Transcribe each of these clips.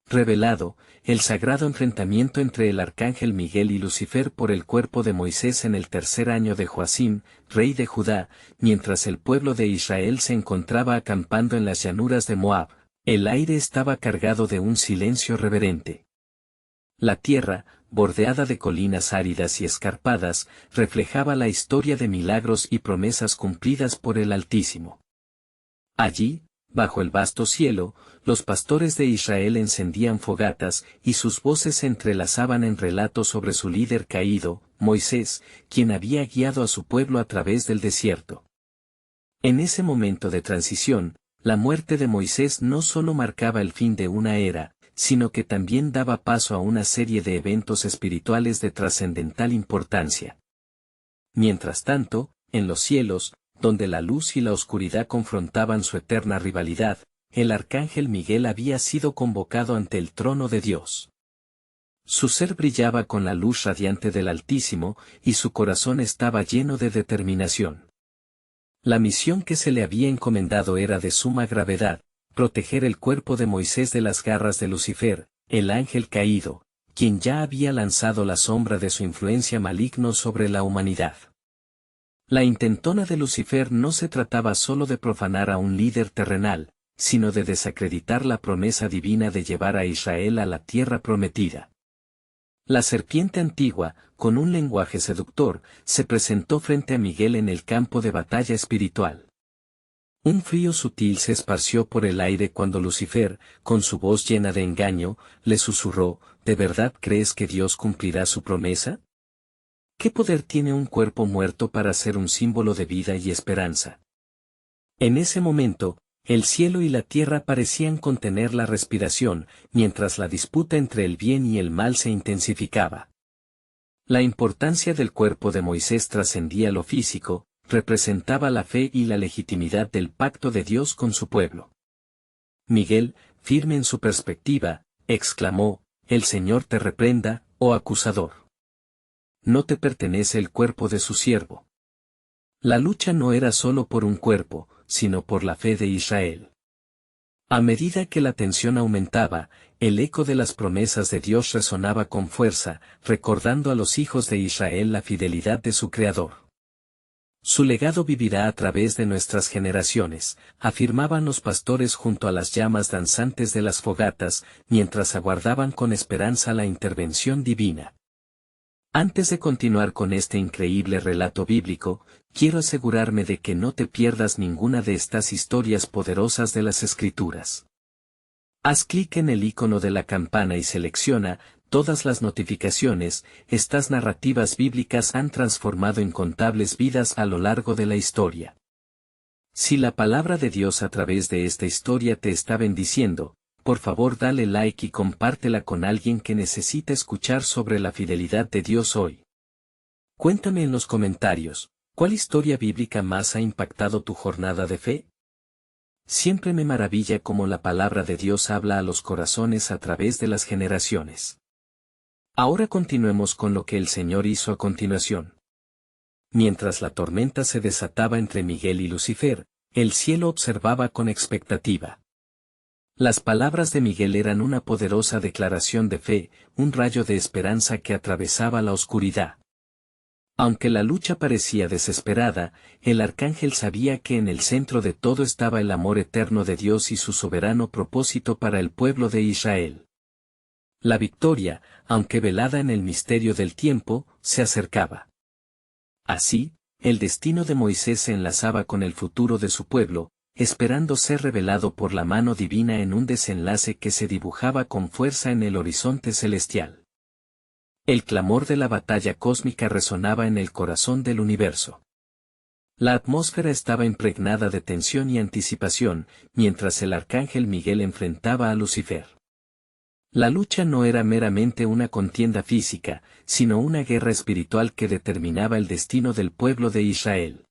revelado, el sagrado enfrentamiento entre el arcángel Miguel y Lucifer por el cuerpo de Moisés en el tercer año de Joacim, rey de Judá, mientras el pueblo de Israel se encontraba acampando en las llanuras de Moab, el aire estaba cargado de un silencio reverente. La tierra, bordeada de colinas áridas y escarpadas, reflejaba la historia de milagros y promesas cumplidas por el Altísimo. Allí, bajo el vasto cielo, los pastores de Israel encendían fogatas y sus voces se entrelazaban en relatos sobre su líder caído, Moisés, quien había guiado a su pueblo a través del desierto. En ese momento de transición, la muerte de Moisés no solo marcaba el fin de una era, sino que también daba paso a una serie de eventos espirituales de trascendental importancia. Mientras tanto, en los cielos, donde la luz y la oscuridad confrontaban su eterna rivalidad, el arcángel Miguel había sido convocado ante el trono de Dios. Su ser brillaba con la luz radiante del Altísimo, y su corazón estaba lleno de determinación. La misión que se le había encomendado era de suma gravedad, proteger el cuerpo de Moisés de las garras de Lucifer, el ángel caído, quien ya había lanzado la sombra de su influencia maligno sobre la humanidad. La intentona de Lucifer no se trataba solo de profanar a un líder terrenal, sino de desacreditar la promesa divina de llevar a Israel a la tierra prometida. La serpiente antigua, con un lenguaje seductor, se presentó frente a Miguel en el campo de batalla espiritual. Un frío sutil se esparció por el aire cuando Lucifer, con su voz llena de engaño, le susurró: ¿De verdad crees que Dios cumplirá su promesa? ¿Qué poder tiene un cuerpo muerto para ser un símbolo de vida y esperanza? En ese momento, el cielo y la tierra parecían contener la respiración, mientras la disputa entre el bien y el mal se intensificaba. La importancia del cuerpo de Moisés trascendía lo físico, representaba la fe y la legitimidad del pacto de Dios con su pueblo. Miguel, firme en su perspectiva, exclamó: «El Señor te reprenda, oh acusador. No te pertenece el cuerpo de su siervo». La lucha no era solo por un cuerpo, sino por la fe de Israel. A medida que la tensión aumentaba, el eco de las promesas de Dios resonaba con fuerza, recordando a los hijos de Israel la fidelidad de su Creador. Su legado vivirá a través de nuestras generaciones, afirmaban los pastores junto a las llamas danzantes de las fogatas, mientras aguardaban con esperanza la intervención divina. Antes de continuar con este increíble relato bíblico, quiero asegurarme de que no te pierdas ninguna de estas historias poderosas de las Escrituras. Haz clic en el icono de la campana y selecciona todas las notificaciones. Estas narrativas bíblicas han transformado incontables vidas a lo largo de la historia. Si la palabra de Dios a través de esta historia te está bendiciendo, por favor dale like y compártela con alguien que necesita escuchar sobre la fidelidad de Dios hoy. Cuéntame en los comentarios, ¿cuál historia bíblica más ha impactado tu jornada de fe? Siempre me maravilla cómo la palabra de Dios habla a los corazones a través de las generaciones. Ahora continuemos con lo que el Señor hizo a continuación. Mientras la tormenta se desataba entre Miguel y Lucifer, el cielo observaba con expectativa. Las palabras de Miguel eran una poderosa declaración de fe, un rayo de esperanza que atravesaba la oscuridad. Aunque la lucha parecía desesperada, el arcángel sabía que en el centro de todo estaba el amor eterno de Dios y su soberano propósito para el pueblo de Israel. La victoria, aunque velada en el misterio del tiempo, se acercaba. Así, el destino de Moisés se enlazaba con el futuro de su pueblo, esperando ser revelado por la mano divina en un desenlace que se dibujaba con fuerza en el horizonte celestial. El clamor de la batalla cósmica resonaba en el corazón del universo. La atmósfera estaba impregnada de tensión y anticipación, mientras el arcángel Miguel enfrentaba a Lucifer. La lucha no era meramente una contienda física, sino una guerra espiritual que determinaba el destino del pueblo de Israel.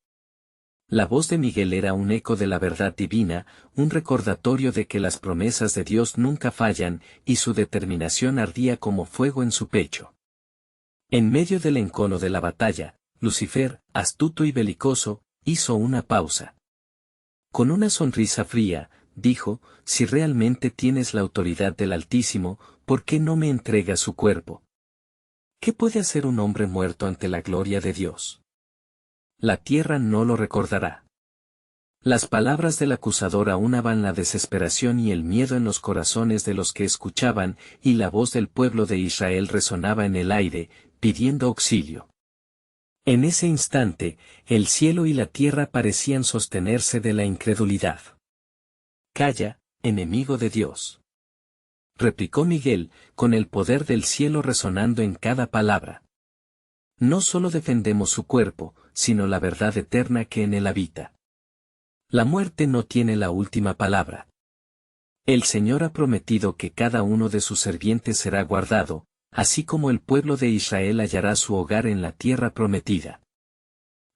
La voz de Miguel era un eco de la verdad divina, un recordatorio de que las promesas de Dios nunca fallan, y su determinación ardía como fuego en su pecho. En medio del encono de la batalla, Lucifer, astuto y belicoso, hizo una pausa. Con una sonrisa fría, dijo, si realmente tienes la autoridad del Altísimo, ¿por qué no me entregas su cuerpo? ¿Qué puede hacer un hombre muerto ante la gloria de Dios? La tierra no lo recordará. Las palabras del acusador aunaban la desesperación y el miedo en los corazones de los que escuchaban, y la voz del pueblo de Israel resonaba en el aire, pidiendo auxilio. En ese instante, el cielo y la tierra parecían sostenerse de la incredulidad. «Calla, enemigo de Dios», replicó Miguel, con el poder del cielo resonando en cada palabra. «No solo defendemos su cuerpo, sino la verdad eterna que en él habita. La muerte no tiene la última palabra. El Señor ha prometido que cada uno de sus servientes será guardado, así como el pueblo de Israel hallará su hogar en la tierra prometida».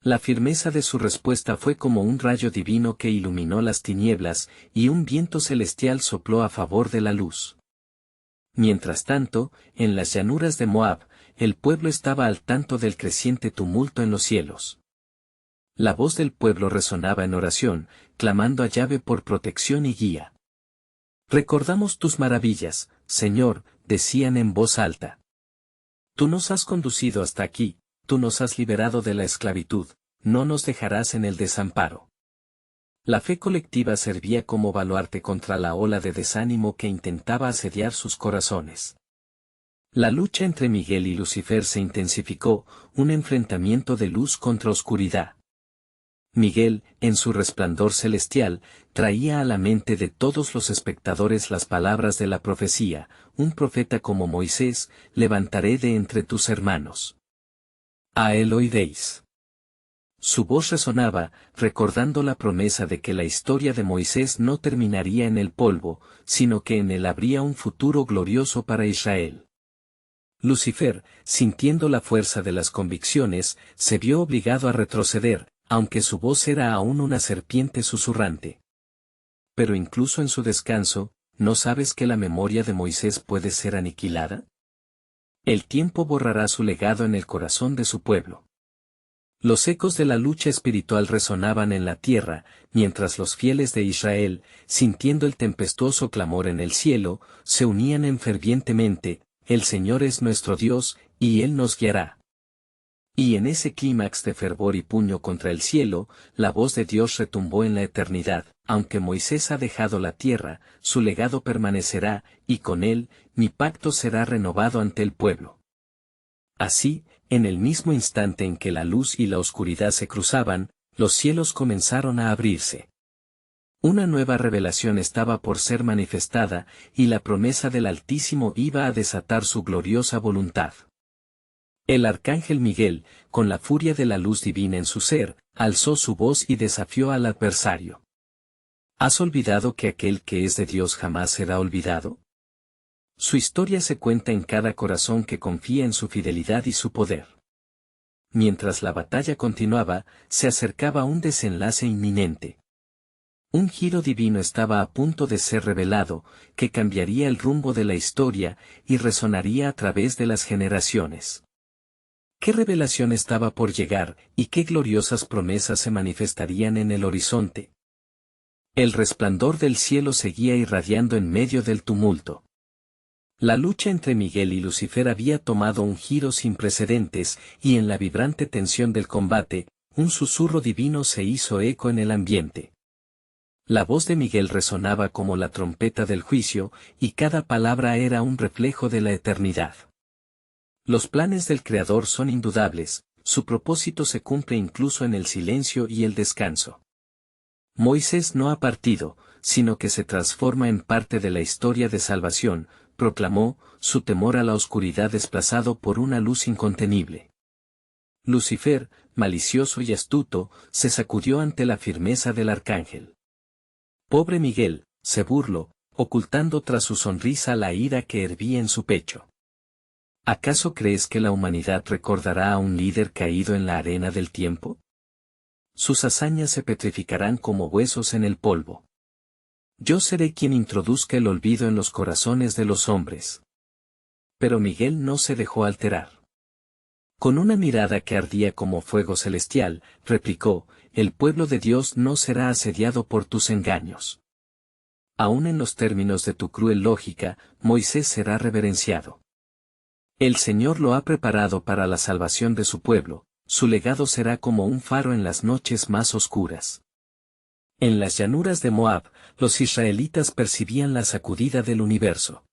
La firmeza de su respuesta fue como un rayo divino que iluminó las tinieblas, y un viento celestial sopló a favor de la luz. Mientras tanto, en las llanuras de Moab, el pueblo estaba al tanto del creciente tumulto en los cielos. La voz del pueblo resonaba en oración, clamando a Yahvé por protección y guía. «Recordamos tus maravillas, Señor», decían en voz alta. «Tú nos has conducido hasta aquí, tú nos has liberado de la esclavitud, no nos dejarás en el desamparo». La fe colectiva servía como baluarte contra la ola de desánimo que intentaba asediar sus corazones. La lucha entre Miguel y Lucifer se intensificó, un enfrentamiento de luz contra oscuridad. Miguel, en su resplandor celestial, traía a la mente de todos los espectadores las palabras de la profecía: «Un profeta como Moisés, levantaré de entre tus hermanos. A él oiréis». Su voz resonaba, recordando la promesa de que la historia de Moisés no terminaría en el polvo, sino que en él habría un futuro glorioso para Israel. Lucifer, sintiendo la fuerza de las convicciones, se vio obligado a retroceder, aunque su voz era aún una serpiente susurrante. Pero incluso en su descanso, ¿no sabes que la memoria de Moisés puede ser aniquilada? El tiempo borrará su legado en el corazón de su pueblo. Los ecos de la lucha espiritual resonaban en la tierra, mientras los fieles de Israel, sintiendo el tempestuoso clamor en el cielo, se unían en fervientemente: «El Señor es nuestro Dios, y Él nos guiará». Y en ese clímax de fervor y puño contra el cielo, la voz de Dios retumbó en la eternidad: «Aunque Moisés ha dejado la tierra, su legado permanecerá, y con él, mi pacto será renovado ante el pueblo». Así, en el mismo instante en que la luz y la oscuridad se cruzaban, los cielos comenzaron a abrirse. Una nueva revelación estaba por ser manifestada, y la promesa del Altísimo iba a desatar su gloriosa voluntad. El arcángel Miguel, con la furia de la luz divina en su ser, alzó su voz y desafió al adversario. ¿Has olvidado que aquel que es de Dios jamás será olvidado? Su historia se cuenta en cada corazón que confía en su fidelidad y su poder. Mientras la batalla continuaba, se acercaba un desenlace inminente. Un giro divino estaba a punto de ser revelado, que cambiaría el rumbo de la historia, y resonaría a través de las generaciones. ¿Qué revelación estaba por llegar, y qué gloriosas promesas se manifestarían en el horizonte? El resplandor del cielo seguía irradiando en medio del tumulto. La lucha entre Miguel y Lucifer había tomado un giro sin precedentes, y en la vibrante tensión del combate, un susurro divino se hizo eco en el ambiente. La voz de Miguel resonaba como la trompeta del juicio, y cada palabra era un reflejo de la eternidad. Los planes del Creador son indudables, su propósito se cumple incluso en el silencio y el descanso. Moisés no ha partido, sino que se transforma en parte de la historia de salvación, proclamó, su temor a la oscuridad desplazado por una luz incontenible. Lucifer, malicioso y astuto, se sacudió ante la firmeza del arcángel. Pobre Miguel, se burló, ocultando tras su sonrisa la ira que hervía en su pecho. ¿Acaso crees que la humanidad recordará a un líder caído en la arena del tiempo? Sus hazañas se petrificarán como huesos en el polvo. Yo seré quien introduzca el olvido en los corazones de los hombres. Pero Miguel no se dejó alterar. Con una mirada que ardía como fuego celestial, replicó: «El pueblo de Dios no será asediado por tus engaños. Aún en los términos de tu cruel lógica, Moisés será reverenciado. El Señor lo ha preparado para la salvación de su pueblo, su legado será como un faro en las noches más oscuras. En las llanuras de Moab, los israelitas percibían la sacudida del universo.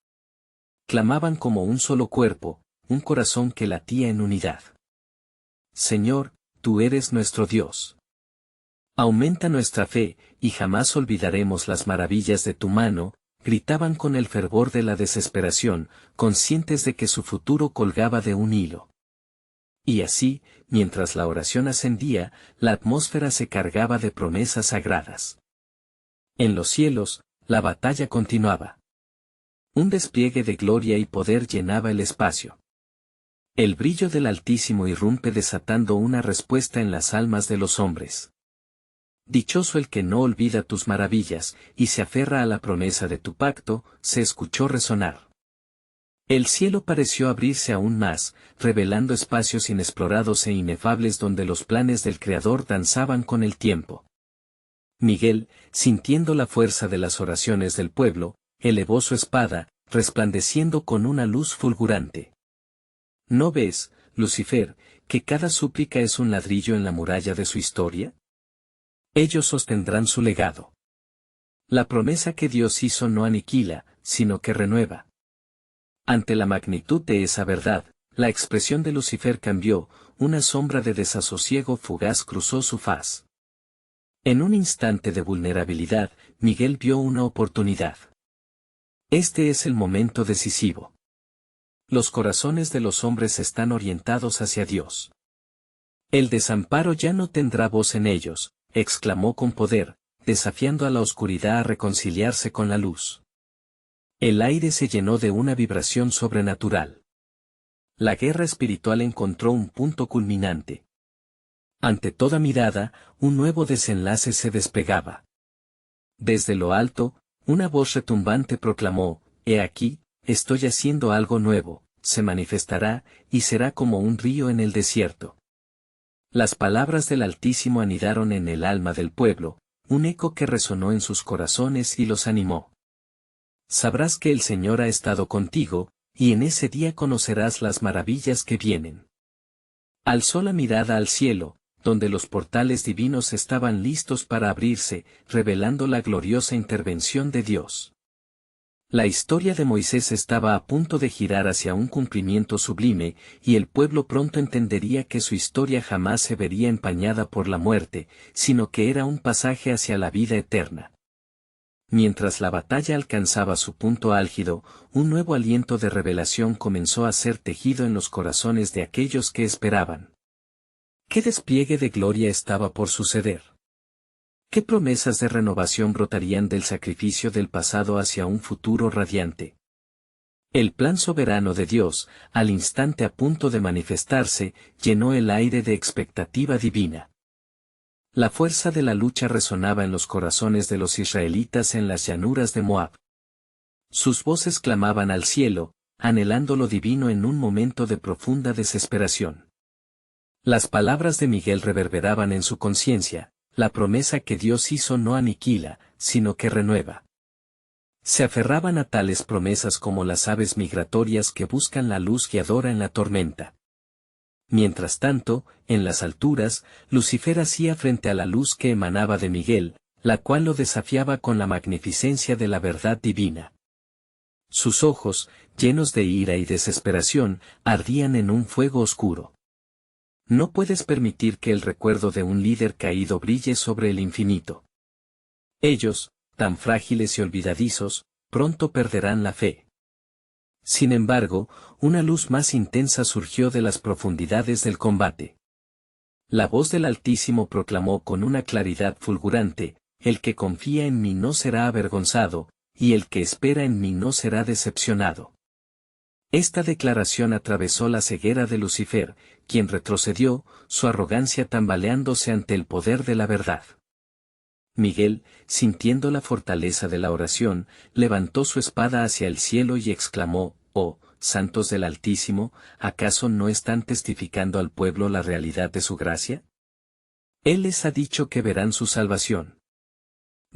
Clamaban como un solo cuerpo, un corazón que latía en unidad. Señor, tú eres nuestro Dios. Aumenta nuestra fe, y jamás olvidaremos las maravillas de tu mano, gritaban con el fervor de la desesperación, conscientes de que su futuro colgaba de un hilo. Y así, mientras la oración ascendía, la atmósfera se cargaba de promesas sagradas. En los cielos, la batalla continuaba. Un despliegue de gloria y poder llenaba el espacio. El brillo del Altísimo irrumpe desatando una respuesta en las almas de los hombres. Dichoso el que no olvida tus maravillas, y se aferra a la promesa de tu pacto, se escuchó resonar. El cielo pareció abrirse aún más, revelando espacios inexplorados e inefables donde los planes del Creador danzaban con el tiempo. Miguel, sintiendo la fuerza de las oraciones del pueblo, elevó su espada, resplandeciendo con una luz fulgurante. ¿No ves, Lucifer, que cada súplica es un ladrillo en la muralla de su historia? Ellos sostendrán su legado. La promesa que Dios hizo no aniquila, sino que renueva. Ante la magnitud de esa verdad, la expresión de Lucifer cambió, una sombra de desasosiego fugaz cruzó su faz. En un instante de vulnerabilidad, Miguel vio una oportunidad. Este es el momento decisivo. Los corazones de los hombres están orientados hacia Dios. El desamparo ya no tendrá voz en ellos, exclamó con poder, desafiando a la oscuridad a reconciliarse con la luz. El aire se llenó de una vibración sobrenatural. La guerra espiritual encontró un punto culminante. Ante toda mirada, un nuevo desenlace se despegaba. Desde lo alto, una voz retumbante proclamó, «He aquí, estoy haciendo algo nuevo, se manifestará, y será como un río en el desierto». Las palabras del Altísimo anidaron en el alma del pueblo, un eco que resonó en sus corazones y los animó. Sabrás que el Señor ha estado contigo, y en ese día conocerás las maravillas que vienen. Alzó la mirada al cielo, donde los portales divinos estaban listos para abrirse, revelando la gloriosa intervención de Dios. La historia de Moisés estaba a punto de girar hacia un cumplimiento sublime, y el pueblo pronto entendería que su historia jamás se vería empañada por la muerte, sino que era un pasaje hacia la vida eterna. Mientras la batalla alcanzaba su punto álgido, un nuevo aliento de revelación comenzó a ser tejido en los corazones de aquellos que esperaban. ¿Qué despliegue de gloria estaba por suceder? ¿Qué promesas de renovación brotarían del sacrificio del pasado hacia un futuro radiante? El plan soberano de Dios, al instante a punto de manifestarse, llenó el aire de expectativa divina. La fuerza de la lucha resonaba en los corazones de los israelitas en las llanuras de Moab. Sus voces clamaban al cielo, anhelando lo divino en un momento de profunda desesperación. Las palabras de Miguel reverberaban en su conciencia, la promesa que Dios hizo no aniquila, sino que renueva. Se aferraban a tales promesas como las aves migratorias que buscan la luz guiadora en la tormenta. Mientras tanto, en las alturas, Lucifer hacía frente a la luz que emanaba de Miguel, la cual lo desafiaba con la magnificencia de la verdad divina. Sus ojos, llenos de ira y desesperación, ardían en un fuego oscuro. No puedes permitir que el recuerdo de un líder caído brille sobre el infinito. Ellos, tan frágiles y olvidadizos, pronto perderán la fe. Sin embargo, una luz más intensa surgió de las profundidades del combate. La voz del Altísimo proclamó con una claridad fulgurante, «El que confía en mí no será avergonzado, y el que espera en mí no será decepcionado». Esta declaración atravesó la ceguera de Lucifer, quien retrocedió, su arrogancia tambaleándose ante el poder de la verdad. Miguel, sintiendo la fortaleza de la oración, levantó su espada hacia el cielo y exclamó, «Oh, santos del Altísimo, ¿acaso no están testificando al pueblo la realidad de su gracia? Él les ha dicho que verán su salvación.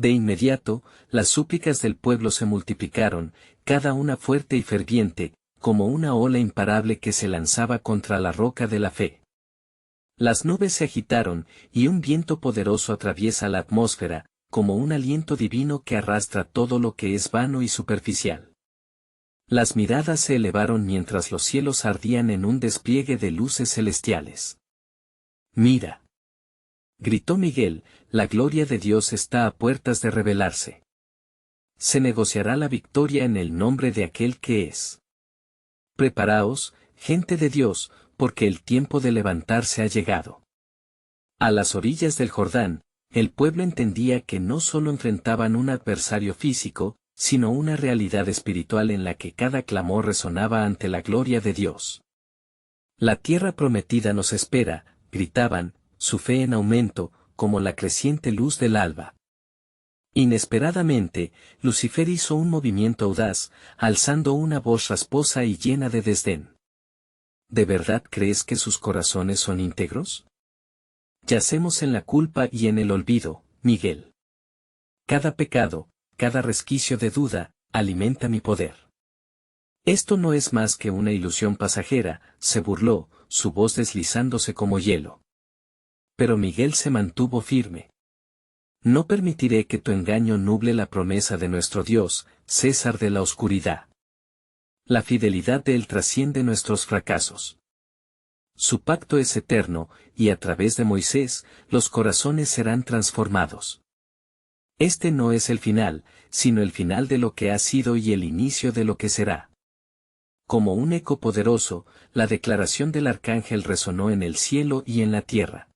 De inmediato, las súplicas del pueblo se multiplicaron, cada una fuerte y ferviente, como una ola imparable que se lanzaba contra la roca de la fe. Las nubes se agitaron, y un viento poderoso atraviesa la atmósfera, como un aliento divino que arrastra todo lo que es vano y superficial. Las miradas se elevaron mientras los cielos ardían en un despliegue de luces celestiales. «Mira», gritó Miguel, «la gloria de Dios está a puertas de revelarse. Se negociará la victoria en el nombre de aquel que es. Preparaos, gente de Dios, porque el tiempo de levantarse ha llegado». A las orillas del Jordán, el pueblo entendía que no solo enfrentaban un adversario físico, sino una realidad espiritual en la que cada clamor resonaba ante la gloria de Dios. «La tierra prometida nos espera», gritaban, su fe en aumento, como la creciente luz del alba. Inesperadamente, Lucifer hizo un movimiento audaz, alzando una voz rasposa y llena de desdén. ¿De verdad crees que sus corazones son íntegros? Yacemos en la culpa y en el olvido, Miguel. Cada pecado, cada resquicio de duda, alimenta mi poder. Esto no es más que una ilusión pasajera, se burló, su voz deslizándose como hielo. Pero Miguel se mantuvo firme. No permitiré que tu engaño nuble la promesa de nuestro Dios, César de la oscuridad. La fidelidad de él trasciende nuestros fracasos. Su pacto es eterno, y a través de Moisés, los corazones serán transformados. Este no es el final, sino el final de lo que ha sido y el inicio de lo que será. Como un eco poderoso, la declaración del arcángel resonó en el cielo y en la tierra.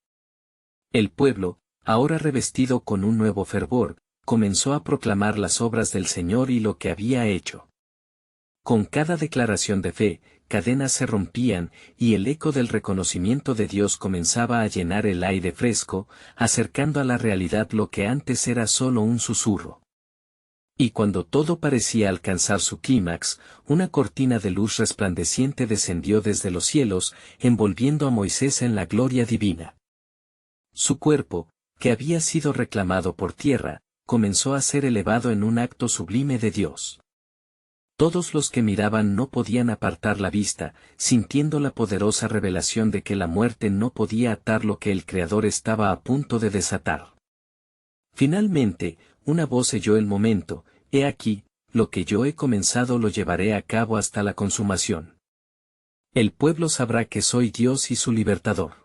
El pueblo, ahora revestido con un nuevo fervor, comenzó a proclamar las obras del Señor y lo que había hecho. Con cada declaración de fe, cadenas se rompían, y el eco del reconocimiento de Dios comenzaba a llenar el aire fresco, acercando a la realidad lo que antes era solo un susurro. Y cuando todo parecía alcanzar su clímax, una cortina de luz resplandeciente descendió desde los cielos, envolviendo a Moisés en la gloria divina. Su cuerpo, que había sido reclamado por tierra, comenzó a ser elevado en un acto sublime de Dios. Todos los que miraban no podían apartar la vista, sintiendo la poderosa revelación de que la muerte no podía atar lo que el Creador estaba a punto de desatar. Finalmente, una voz selló el momento: «He aquí, lo que yo he comenzado lo llevaré a cabo hasta la consumación. El pueblo sabrá que soy Dios y su libertador».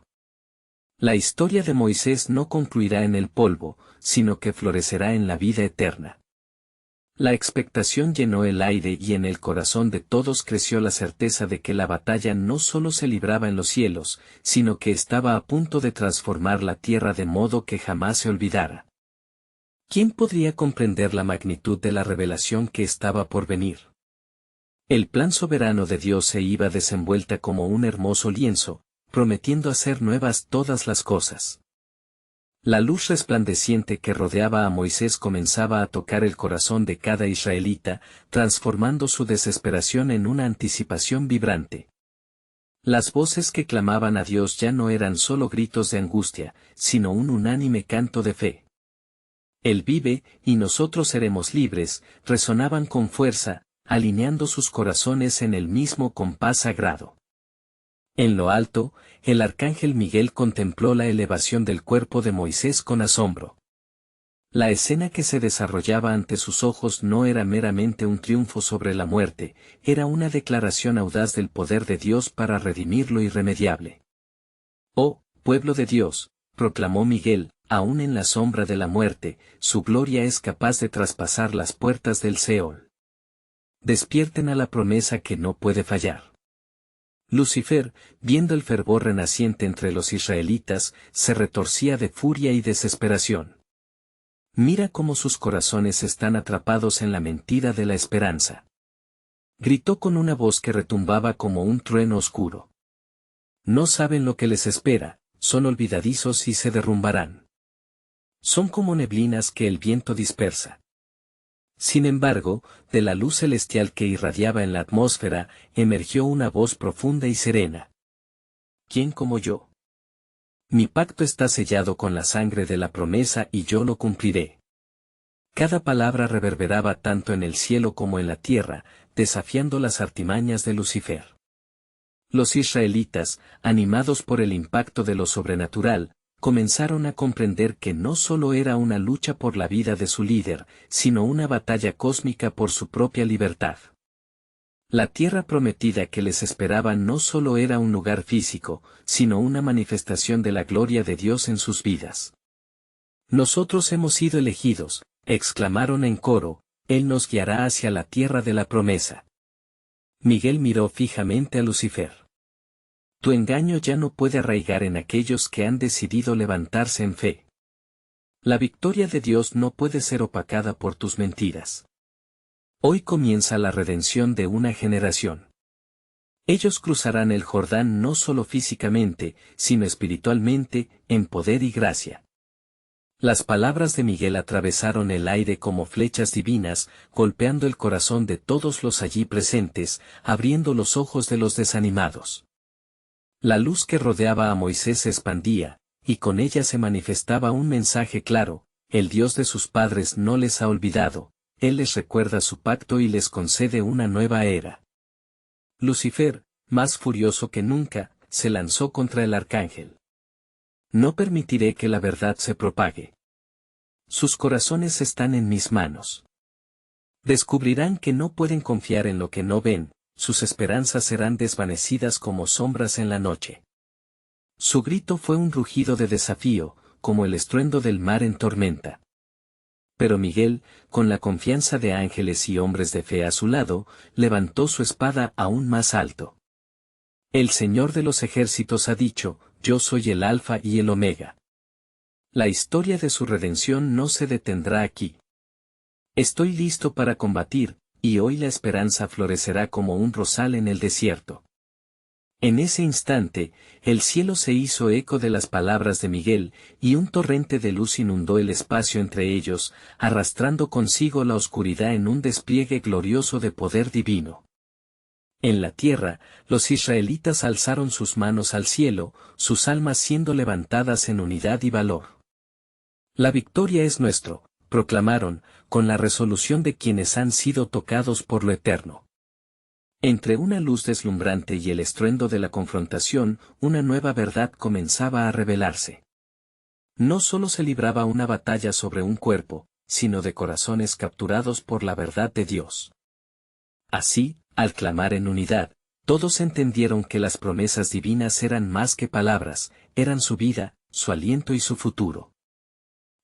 La historia de Moisés no concluirá en el polvo, sino que florecerá en la vida eterna. La expectación llenó el aire y en el corazón de todos creció la certeza de que la batalla no solo se libraba en los cielos, sino que estaba a punto de transformar la tierra de modo que jamás se olvidara. ¿Quién podría comprender la magnitud de la revelación que estaba por venir? El plan soberano de Dios se iba desenvuelta como un hermoso lienzo, prometiendo hacer nuevas todas las cosas. La luz resplandeciente que rodeaba a Moisés comenzaba a tocar el corazón de cada israelita, transformando su desesperación en una anticipación vibrante. Las voces que clamaban a Dios ya no eran solo gritos de angustia, sino un unánime canto de fe. Él vive, y nosotros seremos libres, resonaban con fuerza, alineando sus corazones en el mismo compás sagrado. En lo alto, el arcángel Miguel contempló la elevación del cuerpo de Moisés con asombro. La escena que se desarrollaba ante sus ojos no era meramente un triunfo sobre la muerte, era una declaración audaz del poder de Dios para redimir lo irremediable. «Oh, pueblo de Dios», proclamó Miguel, «aún en la sombra de la muerte, su gloria es capaz de traspasar las puertas del Seol. Despierten a la promesa que no puede fallar». Lucifer, viendo el fervor renaciente entre los israelitas, se retorcía de furia y desesperación. «Mira cómo sus corazones están atrapados en la mentira de la esperanza», gritó con una voz que retumbaba como un trueno oscuro. «No saben lo que les espera, son olvidadizos y se derrumbarán. Son como neblinas que el viento dispersa». Sin embargo, de la luz celestial que irradiaba en la atmósfera, emergió una voz profunda y serena. «¿Quién como yo? Mi pacto está sellado con la sangre de la promesa y yo lo cumpliré». Cada palabra reverberaba tanto en el cielo como en la tierra, desafiando las artimañas de Lucifer. Los israelitas, animados por el impacto de lo sobrenatural, comenzaron a comprender que no solo era una lucha por la vida de su líder, sino una batalla cósmica por su propia libertad. La tierra prometida que les esperaba no solo era un lugar físico, sino una manifestación de la gloria de Dios en sus vidas. Nosotros hemos sido elegidos, exclamaron en coro, Él nos guiará hacia la tierra de la promesa. Miguel miró fijamente a Lucifer. Tu engaño ya no puede arraigar en aquellos que han decidido levantarse en fe. La victoria de Dios no puede ser opacada por tus mentiras. Hoy comienza la redención de una generación. Ellos cruzarán el Jordán no solo físicamente, sino espiritualmente, en poder y gracia. Las palabras de Miguel atravesaron el aire como flechas divinas, golpeando el corazón de todos los allí presentes, abriendo los ojos de los desanimados. La luz que rodeaba a Moisés se expandía, y con ella se manifestaba un mensaje claro: el Dios de sus padres no les ha olvidado, Él les recuerda su pacto y les concede una nueva era. Lucifer, más furioso que nunca, se lanzó contra el arcángel. No permitiré que la verdad se propague. Sus corazones están en mis manos. Descubrirán que no pueden confiar en lo que no ven, sus esperanzas serán desvanecidas como sombras en la noche. Su grito fue un rugido de desafío, como el estruendo del mar en tormenta. Pero Miguel, con la confianza de ángeles y hombres de fe a su lado, levantó su espada aún más alto. El Señor de los ejércitos ha dicho: yo soy el Alfa y el Omega. La historia de su redención no se detendrá aquí. Estoy listo para combatir, y hoy la esperanza florecerá como un rosal en el desierto. En ese instante, el cielo se hizo eco de las palabras de Miguel, y un torrente de luz inundó el espacio entre ellos, arrastrando consigo la oscuridad en un despliegue glorioso de poder divino. En la tierra, los israelitas alzaron sus manos al cielo, sus almas siendo levantadas en unidad y valor. La victoria es nuestro, proclamaron, con la resolución de quienes han sido tocados por lo eterno. Entre una luz deslumbrante y el estruendo de la confrontación, una nueva verdad comenzaba a revelarse. No solo se libraba una batalla sobre un cuerpo, sino de corazones capturados por la verdad de Dios. Así, al clamar en unidad, todos entendieron que las promesas divinas eran más que palabras, eran su vida, su aliento y su futuro.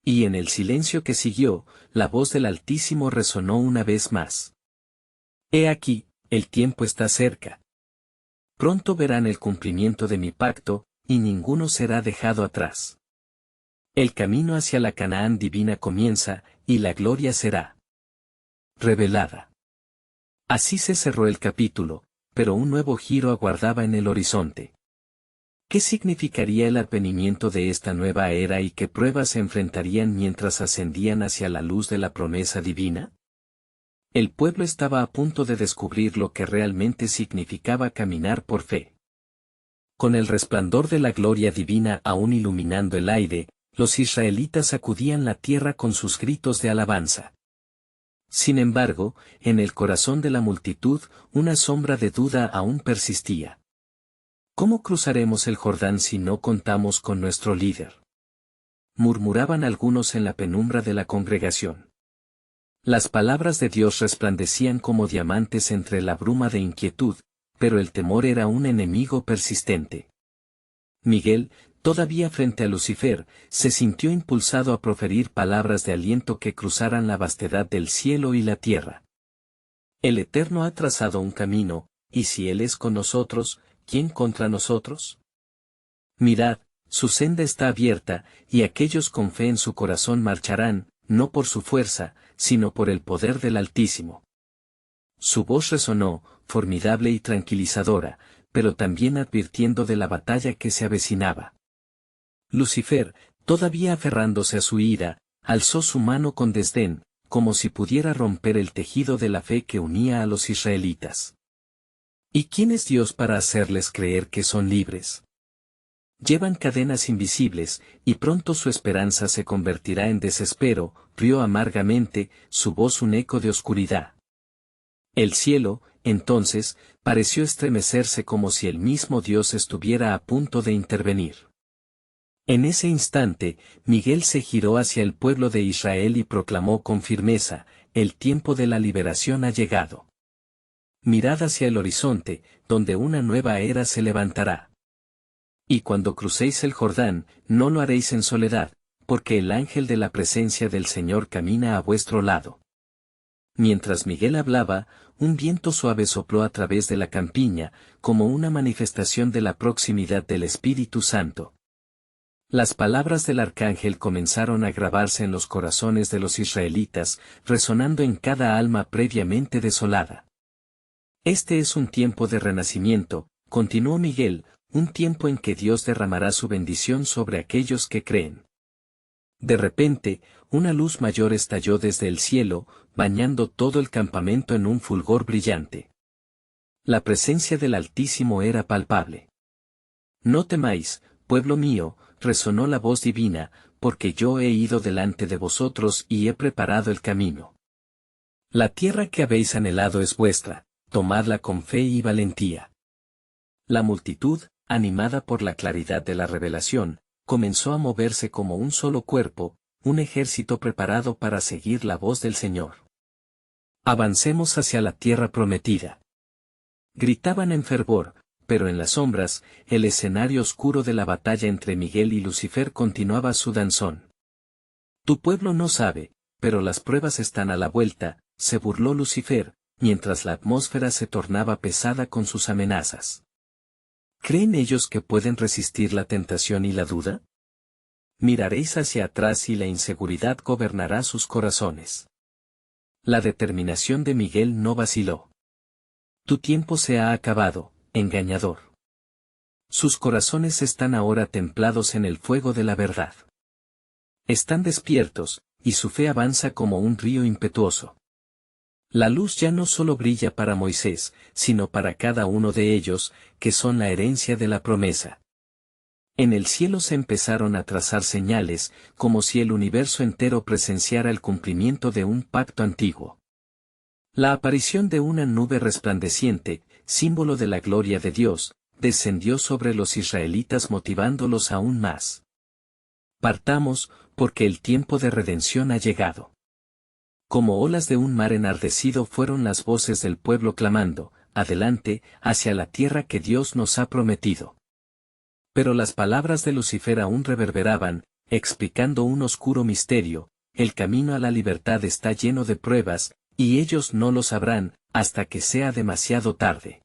Y en el silencio que siguió, la voz del Altísimo resonó una vez más. He aquí, el tiempo está cerca. Pronto verán el cumplimiento de mi pacto, y ninguno será dejado atrás. El camino hacia la Canaán divina comienza, y la gloria será revelada. Así se cerró el capítulo, pero un nuevo giro aguardaba en el horizonte. ¿Qué significaría el advenimiento de esta nueva era y qué pruebas se enfrentarían mientras ascendían hacia la luz de la promesa divina? El pueblo estaba a punto de descubrir lo que realmente significaba caminar por fe. Con el resplandor de la gloria divina aún iluminando el aire, los israelitas sacudían la tierra con sus gritos de alabanza. Sin embargo, en el corazón de la multitud, una sombra de duda aún persistía. ¿Cómo cruzaremos el Jordán si no contamos con nuestro líder?, murmuraban algunos en la penumbra de la congregación. Las palabras de Dios resplandecían como diamantes entre la bruma de inquietud, pero el temor era un enemigo persistente. Miguel, todavía frente a Lucifer, se sintió impulsado a proferir palabras de aliento que cruzaran la vastedad del cielo y la tierra. El Eterno ha trazado un camino, y si Él es con nosotros, ¿quién contra nosotros? Mirad, su senda está abierta, y aquellos con fe en su corazón marcharán, no por su fuerza, sino por el poder del Altísimo. Su voz resonó, formidable y tranquilizadora, pero también advirtiendo de la batalla que se avecinaba. Lucifer, todavía aferrándose a su ira, alzó su mano con desdén, como si pudiera romper el tejido de la fe que unía a los israelitas. ¿Y quién es Dios para hacerles creer que son libres? Llevan cadenas invisibles, y pronto su esperanza se convertirá en desespero, rió amargamente, su voz un eco de oscuridad. El cielo, entonces, pareció estremecerse como si el mismo Dios estuviera a punto de intervenir. En ese instante, Miguel se giró hacia el pueblo de Israel y proclamó con firmeza, el tiempo de la liberación ha llegado. Mirad hacia el horizonte, donde una nueva era se levantará. Y cuando crucéis el Jordán, no lo haréis en soledad, porque el ángel de la presencia del Señor camina a vuestro lado. Mientras Miguel hablaba, un viento suave sopló a través de la campiña, como una manifestación de la proximidad del Espíritu Santo. Las palabras del arcángel comenzaron a grabarse en los corazones de los israelitas, resonando en cada alma previamente desolada. Este es un tiempo de renacimiento, continuó Miguel, un tiempo en que Dios derramará su bendición sobre aquellos que creen. De repente, una luz mayor estalló desde el cielo, bañando todo el campamento en un fulgor brillante. La presencia del Altísimo era palpable. No temáis, pueblo mío, resonó la voz divina, porque yo he ido delante de vosotros y he preparado el camino. La tierra que habéis anhelado es vuestra, tomadla con fe y valentía. La multitud, animada por la claridad de la revelación, comenzó a moverse como un solo cuerpo, un ejército preparado para seguir la voz del Señor. Avancemos hacia la tierra prometida. Gritaban en fervor, pero en las sombras, el escenario oscuro de la batalla entre Miguel y Lucifer continuaba su danzón. Tu pueblo no sabe, pero las pruebas están a la vuelta, se burló Lucifer, mientras la atmósfera se tornaba pesada con sus amenazas. ¿Creen ellos que pueden resistir la tentación y la duda? Miraréis hacia atrás y la inseguridad gobernará sus corazones. La determinación de Miguel no vaciló. Tu tiempo se ha acabado, engañador. Sus corazones están ahora templados en el fuego de la verdad. Están despiertos, y su fe avanza como un río impetuoso. La luz ya no solo brilla para Moisés, sino para cada uno de ellos, que son la herencia de la promesa. En el cielo se empezaron a trazar señales, como si el universo entero presenciara el cumplimiento de un pacto antiguo. La aparición de una nube resplandeciente, símbolo de la gloria de Dios, descendió sobre los israelitas motivándolos aún más. Partamos, porque el tiempo de redención ha llegado. Como olas de un mar enardecido fueron las voces del pueblo clamando, adelante, hacia la tierra que Dios nos ha prometido. Pero las palabras de Lucifer aún reverberaban, explicando un oscuro misterio, el camino a la libertad está lleno de pruebas, y ellos no lo sabrán, hasta que sea demasiado tarde.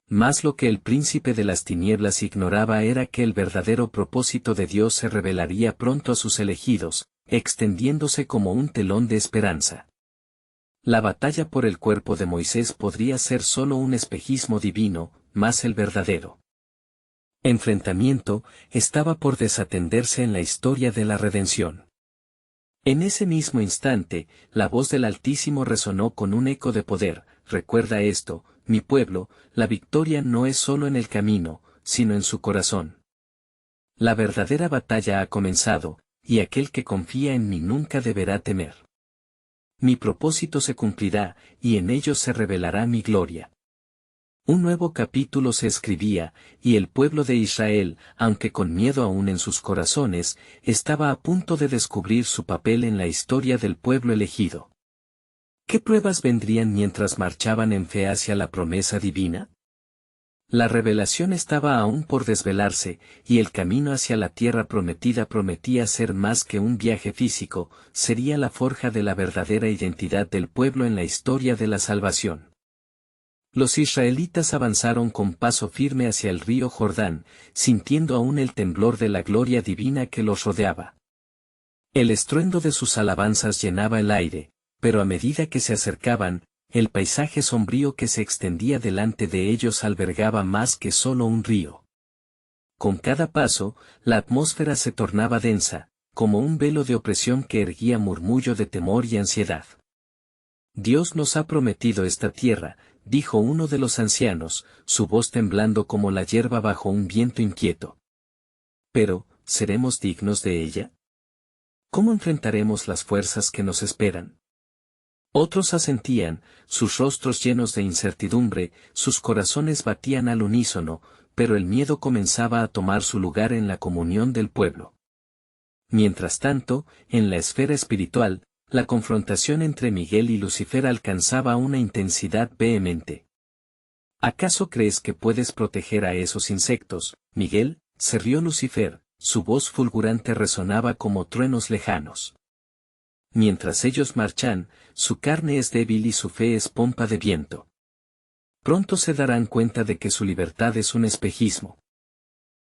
Mas lo que el príncipe de las tinieblas ignoraba era que el verdadero propósito de Dios se revelaría pronto a sus elegidos, extendiéndose como un telón de esperanza. La batalla por el cuerpo de Moisés podría ser solo un espejismo divino, mas el verdadero enfrentamiento estaba por desatenderse en la historia de la redención. En ese mismo instante, la voz del Altísimo resonó con un eco de poder. Recuerda esto, mi pueblo, la victoria no es solo en el camino, sino en su corazón. La verdadera batalla ha comenzado, y aquel que confía en mí nunca deberá temer. Mi propósito se cumplirá, y en ello se revelará mi gloria. Un nuevo capítulo se escribía, y el pueblo de Israel, aunque con miedo aún en sus corazones, estaba a punto de descubrir su papel en la historia del pueblo elegido. ¿Qué pruebas vendrían mientras marchaban en fe hacia la promesa divina? La revelación estaba aún por desvelarse, y el camino hacia la tierra prometida prometía ser más que un viaje físico, sería la forja de la verdadera identidad del pueblo en la historia de la salvación. Los israelitas avanzaron con paso firme hacia el río Jordán, sintiendo aún el temblor de la gloria divina que los rodeaba. El estruendo de sus alabanzas llenaba el aire, pero a medida que se acercaban, el paisaje sombrío que se extendía delante de ellos albergaba más que solo un río. Con cada paso, la atmósfera se tornaba densa, como un velo de opresión que erguía murmullo de temor y ansiedad. Dios nos ha prometido esta tierra, dijo uno de los ancianos, su voz temblando como la hierba bajo un viento inquieto. Pero, ¿seremos dignos de ella? ¿Cómo enfrentaremos las fuerzas que nos esperan? Otros asentían, sus rostros llenos de incertidumbre, sus corazones batían al unísono, pero el miedo comenzaba a tomar su lugar en la comunión del pueblo. Mientras tanto, en la esfera espiritual, la confrontación entre Miguel y Lucifer alcanzaba una intensidad vehemente. ¿Acaso crees que puedes proteger a esos insectos, Miguel? Se rió Lucifer, su voz fulgurante resonaba como truenos lejanos. Mientras ellos marchan, su carne es débil y su fe es pompa de viento. Pronto se darán cuenta de que su libertad es un espejismo.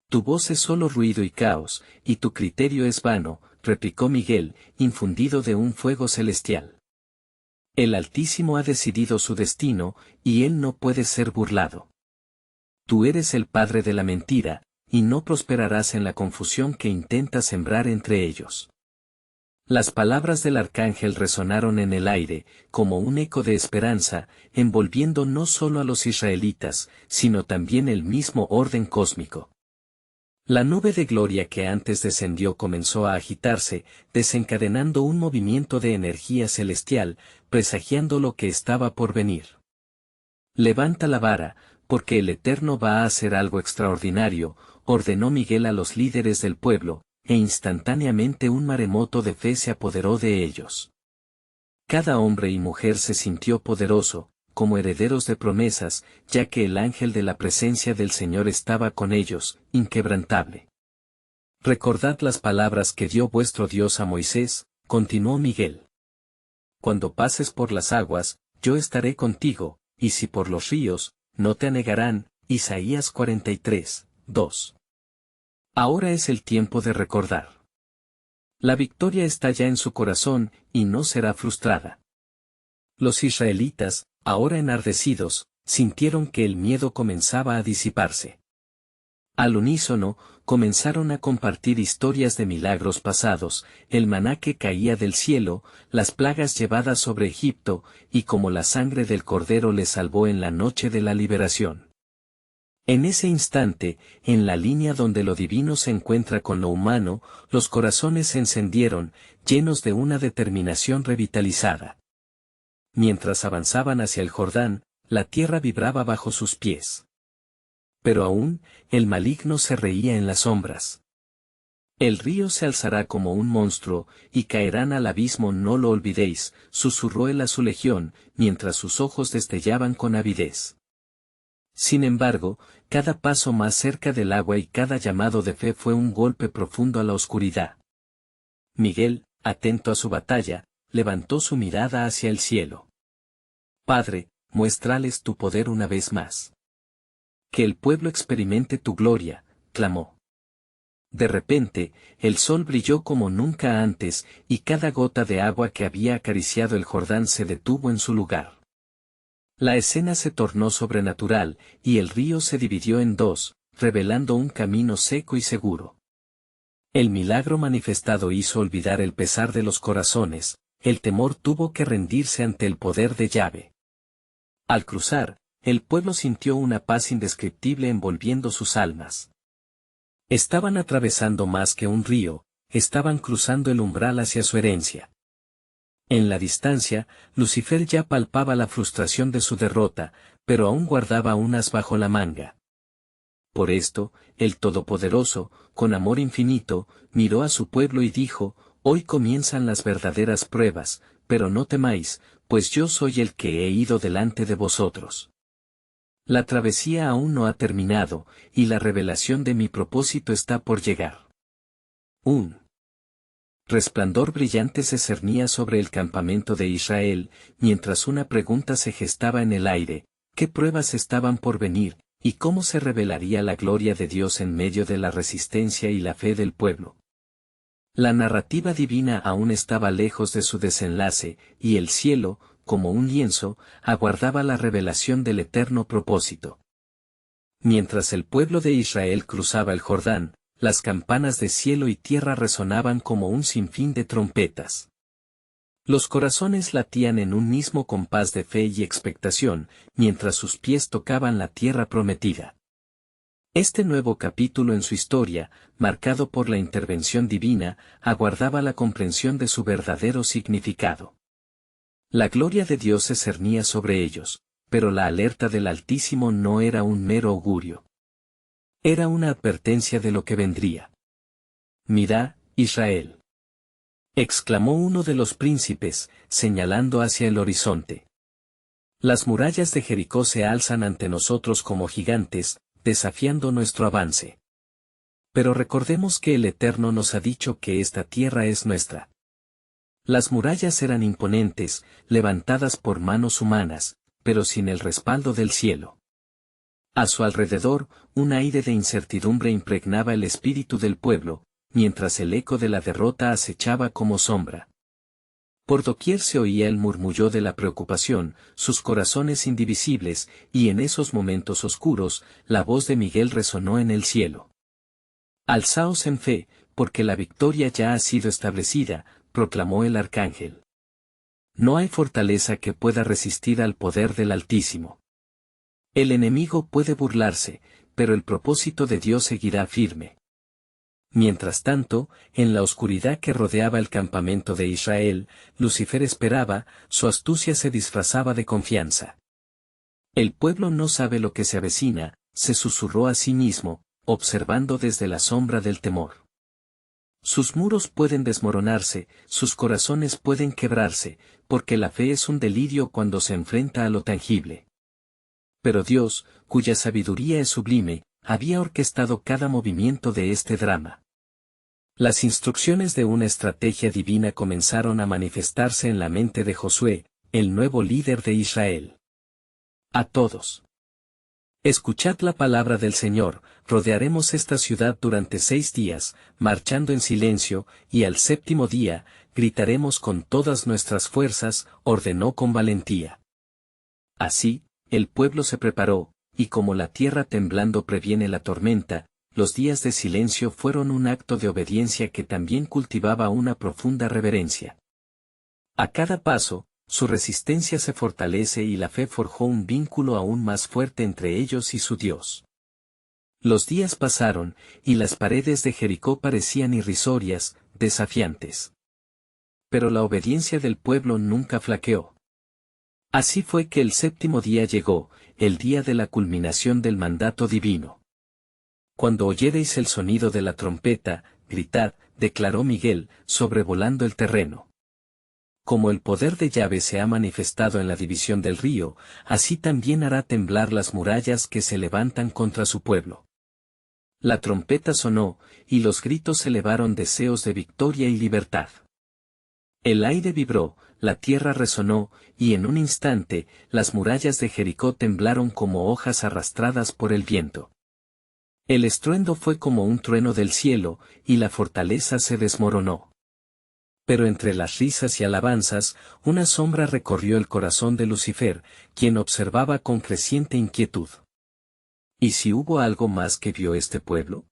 Tu voz es solo ruido y caos, y tu criterio es vano, replicó Miguel, infundido de un fuego celestial. El Altísimo ha decidido su destino, y él no puede ser burlado. Tú eres el padre de la mentira, y no prosperarás en la confusión que intenta sembrar entre ellos. Las palabras del arcángel resonaron en el aire, como un eco de esperanza, envolviendo no solo a los israelitas, sino también el mismo orden cósmico. La nube de gloria que antes descendió comenzó a agitarse, desencadenando un movimiento de energía celestial, presagiando lo que estaba por venir. Levanta la vara, porque el Eterno va a hacer algo extraordinario, ordenó Miguel a los líderes del pueblo, e instantáneamente un maremoto de fe se apoderó de ellos. Cada hombre y mujer se sintió poderoso, como herederos de promesas, ya que el ángel de la presencia del Señor estaba con ellos, inquebrantable. Recordad las palabras que dio vuestro Dios a Moisés, continuó Miguel. Cuando pases por las aguas, yo estaré contigo, y si por los ríos, no te anegarán. Isaías 43, 2. Ahora es el tiempo de recordar. La victoria está ya en su corazón, y no será frustrada. Los israelitas, ahora enardecidos, sintieron que el miedo comenzaba a disiparse. Al unísono, comenzaron a compartir historias de milagros pasados, el maná que caía del cielo, las plagas llevadas sobre Egipto, y cómo la sangre del Cordero les salvó en la noche de la liberación. En ese instante, en la línea donde lo divino se encuentra con lo humano, los corazones se encendieron, llenos de una determinación revitalizada. Mientras avanzaban hacia el Jordán, la tierra vibraba bajo sus pies. Pero aún, el maligno se reía en las sombras. El río se alzará como un monstruo, y caerán al abismo, no lo olvidéis, susurró él a su legión, mientras sus ojos destellaban con avidez. Sin embargo, cada paso más cerca del agua y cada llamado de fe fue un golpe profundo a la oscuridad. Miguel, atento a su batalla, levantó su mirada hacia el cielo. Padre, muéstrales tu poder una vez más. Que el pueblo experimente tu gloria, clamó. De repente, el sol brilló como nunca antes, y cada gota de agua que había acariciado el Jordán se detuvo en su lugar. La escena se tornó sobrenatural, y el río se dividió en dos, revelando un camino seco y seguro. El milagro manifestado hizo olvidar el pesar de los corazones, el temor tuvo que rendirse ante el poder de Yahvé. Al cruzar, el pueblo sintió una paz indescriptible envolviendo sus almas. Estaban atravesando más que un río, estaban cruzando el umbral hacia su herencia. En la distancia, Lucifer ya palpaba la frustración de su derrota, pero aún guardaba un as bajo la manga. Por esto, el Todopoderoso, con amor infinito, miró a su pueblo y dijo: hoy comienzan las verdaderas pruebas, pero no temáis, pues yo soy el que he ido delante de vosotros. La travesía aún no ha terminado, y la revelación de mi propósito está por llegar. Un resplandor brillante se cernía sobre el campamento de Israel, mientras una pregunta se gestaba en el aire: ¿qué pruebas estaban por venir, y cómo se revelaría la gloria de Dios en medio de la resistencia y la fe del pueblo? La narrativa divina aún estaba lejos de su desenlace, y el cielo, como un lienzo, aguardaba la revelación del eterno propósito. Mientras el pueblo de Israel cruzaba el Jordán, las campanas de cielo y tierra resonaban como un sinfín de trompetas. Los corazones latían en un mismo compás de fe y expectación, mientras sus pies tocaban la tierra prometida. Este nuevo capítulo en su historia, marcado por la intervención divina, aguardaba la comprensión de su verdadero significado. La gloria de Dios se cernía sobre ellos, pero la alerta del Altísimo no era un mero augurio. Era una advertencia de lo que vendría. «Mirá, Israel», exclamó uno de los príncipes, señalando hacia el horizonte. «Las murallas de Jericó se alzan ante nosotros como gigantes, desafiando nuestro avance. Pero recordemos que el Eterno nos ha dicho que esta tierra es nuestra». Las murallas eran imponentes, levantadas por manos humanas, pero sin el respaldo del cielo. A su alrededor, un aire de incertidumbre impregnaba el espíritu del pueblo, mientras el eco de la derrota acechaba como sombra. Por doquier se oía el murmullo de la preocupación, sus corazones indivisibles, y en esos momentos oscuros, la voz de Miguel resonó en el cielo. «Alzaos en fe, porque la victoria ya ha sido establecida», proclamó el arcángel. «No hay fortaleza que pueda resistir al poder del Altísimo. El enemigo puede burlarse, pero el propósito de Dios seguirá firme». Mientras tanto, en la oscuridad que rodeaba el campamento de Israel, Lucifer esperaba, su astucia se disfrazaba de confianza. «El pueblo no sabe lo que se avecina», se susurró a sí mismo, observando desde la sombra del temor. «Sus muros pueden desmoronarse, sus corazones pueden quebrarse, porque la fe es un delirio cuando se enfrenta a lo tangible. Pero Dios, cuya sabiduría es sublime, había orquestado cada movimiento de este drama. Las instrucciones de una estrategia divina comenzaron a manifestarse en la mente de Josué, el nuevo líder de Israel. A todos. Escuchad la palabra del Señor, rodearemos esta ciudad durante 6 días, marchando en silencio, y al 7º día, gritaremos con todas nuestras fuerzas, ordenó con valentía. Así, el pueblo se preparó, y como la tierra temblando previene la tormenta, los días de silencio fueron un acto de obediencia que también cultivaba una profunda reverencia. A cada paso, su resistencia se fortalece y la fe forjó un vínculo aún más fuerte entre ellos y su Dios. Los días pasaron, y las paredes de Jericó parecían irrisorias, desafiantes. Pero la obediencia del pueblo nunca flaqueó. Así fue que el 7º día llegó, el día de la culminación del mandato divino. «Cuando oyereis el sonido de la trompeta, gritad», declaró Miguel, sobrevolando el terreno. Como el poder de Yahvé se ha manifestado en la división del río, así también hará temblar las murallas que se levantan contra su pueblo. La trompeta sonó, y los gritos elevaron deseos de victoria y libertad. El aire vibró, la tierra resonó, y en un instante, las murallas de Jericó temblaron como hojas arrastradas por el viento. El estruendo fue como un trueno del cielo, y la fortaleza se desmoronó. Pero entre las risas y alabanzas, una sombra recorrió el corazón de Lucifer, quien observaba con creciente inquietud. ¿Y si hubo algo más que vio este pueblo?